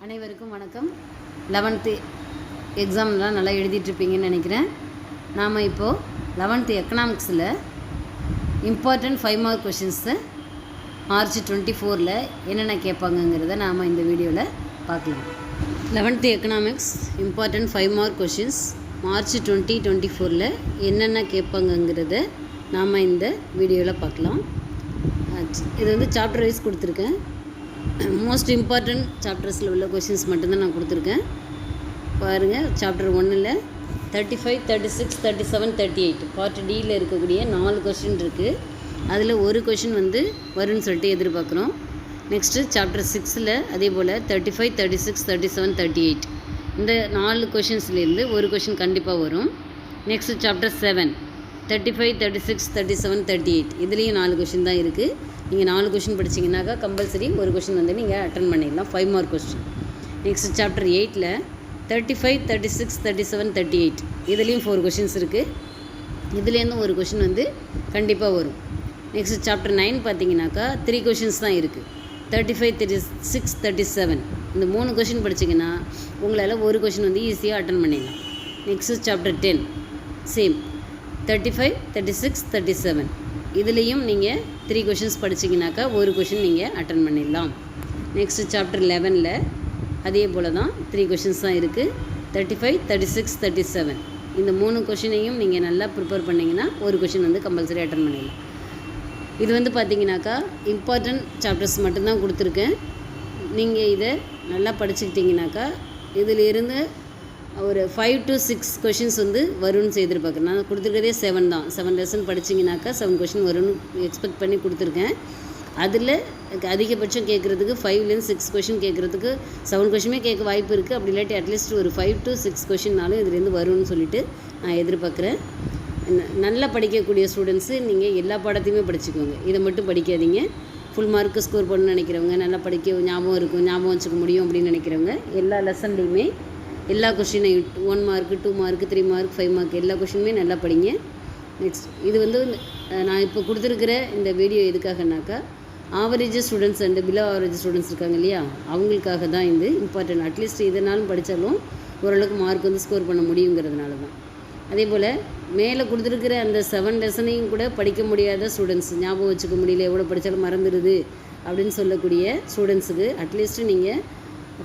அனைவருக்கும் வணக்கம். 11th எக்ஸாம்லாம் நல்லா எழுதிட்டுருப்பீங்கன்னு நினைக்கிறேன். நாம் இப்போது 11th எக்கனாமிக்ஸில் இம்பார்ட்டண்ட் 5 மார்க் கொஷின்ஸை மார்ச் 24 என்னென்ன கேட்பாங்கங்கிறத நாம் இந்த வீடியோவில் பார்க்கலாம். 11th economics important 5 mark questions March 2024 என்னென்ன கேட்பாங்கங்கிறத நாம் இந்த வீடியோவில் பார்க்கலாம். இது வந்து சாப்டர் வைஸ் கொடுத்துருக்கேன். மோஸ்ட் இம்பார்ட்டண்ட் சாப்டர்ஸில் உள்ள கொஷின்ஸ் மட்டும்தான் நான் கொடுத்துருக்கேன். பாருங்கள், சாப்டர் 1 35, 36, 37, 38 பார்ட் டியில் இருக்கக்கூடிய 4 கொஷின் இருக்குது. அதில் ஒரு கொஷின் வந்து வரும்னு சொல்லிட்டு எதிர்பார்க்குறோம். நெக்ஸ்ட்டு சாப்டர் 6 அதே போல் 35, 36, 37, 38 இந்த 4 கொஷின்ஸ்லேருந்து ஒரு கொஷின் கண்டிப்பாக வரும். நெக்ஸ்ட்டு சாப்டர் 7 35, 36, 37, 38 இதுலேயும் 4 கொஷின் தான் இருக்குது. நீங்கள் 4 கொஷின் படிச்சிங்கனாக்கா கம்பல்சரி ஒரு கொஷின் வந்து நீங்கள் அட்டன் பண்ணிடலாம். 5 மார்க் கொஸ்டின். நெக்ஸ்ட் சாப்டர் 8 35, 36, 37, 38 இதுலேயும் 4 கொஷின்ஸ் இருக்குது. இதுலேருந்து ஒரு கொஷின் வந்து கண்டிப்பாக வரும். நெக்ஸ்ட் சாப்டர் 9 பார்த்தீங்கன்னாக்கா 3 கொஷின்ஸ் தான் இருக்குது. 35, 36, 37 இந்த 3 கொஷின் படிச்சிங்கன்னா உங்களால் ஒரு கொஷின் வந்து ஈஸியாக அட்டன் பண்ணிடலாம். நெக்ஸ்ட் சாப்டர் 10 சேம் 35, 36, 37 இதுலேயும் நீங்கள் 3 கொஷின்ஸ் படிச்சிங்கனாக்கா ஒரு கொஷின் நீங்கள் அட்டன் பண்ணிடலாம். நெக்ஸ்ட்டு சாப்டர் 11 அதே போல் தான் 3 கொஷின்ஸ் தான் இருக்குது. 35, 36, 37 இந்த 3 கொஷினையும் நீங்கள் நல்லா ப்ரிப்பேர் பண்ணிங்கன்னா ஒரு கொஷின் வந்து கம்பல்சரி அட்டன் பண்ணிடலாம். இது வந்து பார்த்தீங்கன்னாக்கா இம்பார்ட்டண்ட் சாப்டர்ஸ் மட்டும்தான் கொடுத்துருக்கேன். நீங்கள் இதை நல்லா படிச்சுக்கிட்டிங்கனாக்கா இதிலிருந்து ஒரு 5 to 6 கொஷின்ஸ் வந்து வரும்னு எதிர்பார்க்குறேன். நான் கொடுத்துருக்கதே 7 தான். 7 லெசன் படிச்சிங்கனாக்கா 7 கொஷின் வரும்னு எக்ஸ்பெக்ட் பண்ணி கொடுத்துருக்கேன். அதில் அதிகபட்சம் கேட்குறதுக்கு 5லேருந்து 6 கொஷின் கேட்குறதுக்கு 7 கொஷினுமே கேட்க வாய்ப்பு இருக்குது. அப்படி இல்லாட்டி அட்லீஸ்ட் ஒரு 5 to 6 கொஷின்னாலும் இதுலேருந்து வரும்னு சொல்லிட்டு நான் எதிர்பார்க்குறேன். நல்லா படிக்கக்கூடிய ஸ்டூடெண்ட்ஸு நீங்கள் எல்லா பாடத்தையுமே படிச்சுக்கோங்க. இதை மட்டும் படிக்காதீங்க. ஃபுல் மார்க்கு ஸ்கோர் பண்ணணும்னு நினைக்கிறவங்க, நல்லா படிக்க ஞாபகம் இருக்கும், ஞாபகம் வச்சுக்க முடியும் அப்படின்னு நினைக்கிறவங்க எல்லா லெசன்லேயுமே எல்லா கொஷினையும் 1 மார்க்கு 2 மார்க்கு 3 மார்க் 5 மார்க் எல்லா கொஷினுமே நல்லா படிங்க. நெக்ஸ்ட் இது வந்து நான் இப்போ கொடுத்துருக்கிற இந்த வீடியோ எதுக்காகனாக்கா average students and below average students இருக்காங்க இல்லையா, அவங்களுக்காக தான் இது இம்பார்ட்டன்ட். அட்லீஸ்ட் இதனாலும் படித்தாலும் ஓரளவுக்கு மார்க் வந்து ஸ்கோர் பண்ண முடியுங்கிறதுனால தான். அதே போல் மேலே கொடுத்துருக்கிற அந்த 7 லெசனையும் கூட படிக்க முடியாத ஸ்டூடெண்ட்ஸ், ஞாபகம் வச்சுக்க முடியல, எவ்வளோ படித்தாலும் மறந்துடுது அப்படின்னு சொல்லக்கூடிய ஸ்டூடெண்ட்ஸுக்கு அட்லீஸ்ட்டு நீங்கள்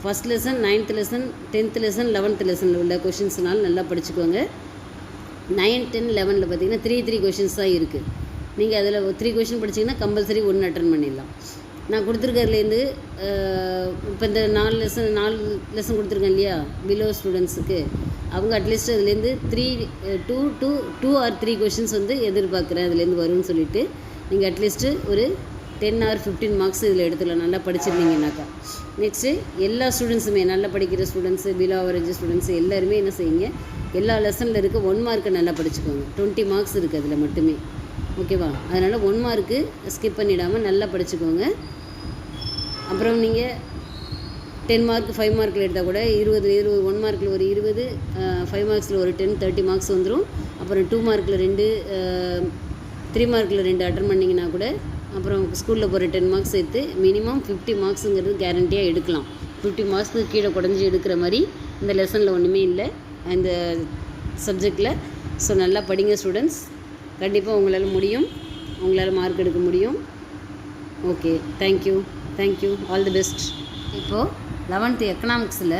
first lesson, 9th lesson, 10th lesson, 11th லெசனில் உள்ள கொஷின்ஸ்னால் நல்லா படிச்சுக்கோங்க. 9, 10, 11 பார்த்தீங்கன்னா 3 கொஷின்ஸ் தான் இருக்குது. நீங்கள் அதில் 3 கொஷின் படிச்சிங்கன்னா கம்பல்சரி 1 அட்டன் பண்ணிடலாம். நான் கொடுத்துருக்கறதுலேருந்து இப்போ இந்த 4 லெசன் கொடுத்துருக்கேன் இல்லையா பிலோ ஸ்டூடெண்ட்ஸுக்கு, அவங்க அட்லீஸ்ட் அதுலேருந்து 2 or 3 கொஷின்ஸ் வந்து எதிர்பார்க்குறேன் அதுலேருந்து வரும்னு சொல்லிவிட்டு நீங்கள் அட்லீஸ்ட்டு ஒரு 10 or 15 மார்க்ஸ் இதில் எடுத்துக்கலாம் நல்லா படிச்சிருந்தீங்கன்னாக்கா. நெக்ஸ்ட்டு எல்லா ஸ்டூடெண்ட்ஸுமே நல்லா படிக்கிற ஸ்டூடெண்ட்ஸு, பிலோ ஆவரேஜ் ஸ்டூடெண்ட்ஸு எல்லாருமே என்ன செய்யுங்க, எல்லா லெசனில் இருக்க 1 மார்க்கை நல்லா படிச்சுக்கோங்க. 20 மார்க்ஸ் இருக்குது அதில் மட்டுமே, ஓகேவா? அதனால் 1 மார்க்கு ஸ்கிப் பண்ணிடாமல் நல்லா படிச்சுக்கோங்க. அப்புறம் நீங்கள் 10 மார்க் 5 மார்க்கில் எடுத்தால் கூட 20 1 மார்க்கில் ஒரு 20, 5 மார்க்ஸில் ஒரு 10, 30 மார்க்ஸ் வந்துடும். அப்புறம் 2 மார்க்கில் 2, 3 மார்க்கில் 2 அட்டன் பண்ணிங்கன்னா கூட அப்புறம் ஸ்கூலில் போகிற 10 மார்க்ஸ் சேர்த்து மினிமம் 50 மார்க்ஸுங்கிறது கேரண்டியாக எடுக்கலாம். 50 மார்க்ஸுக்கு கீழே குறைஞ்சி எடுக்கிற மாதிரி இந்த லெசனில் ஒன்றுமே இல்லை இந்த சப்ஜெக்டில். ஸோ நல்லா படிங்க ஸ்டூடெண்ட்ஸ், கண்டிப்பாக உங்களால் முடியும், உங்களால் மார்க் எடுக்க முடியும். Okay, thank you, all the best. இப்போது 11th எக்கனாமிக்ஸில்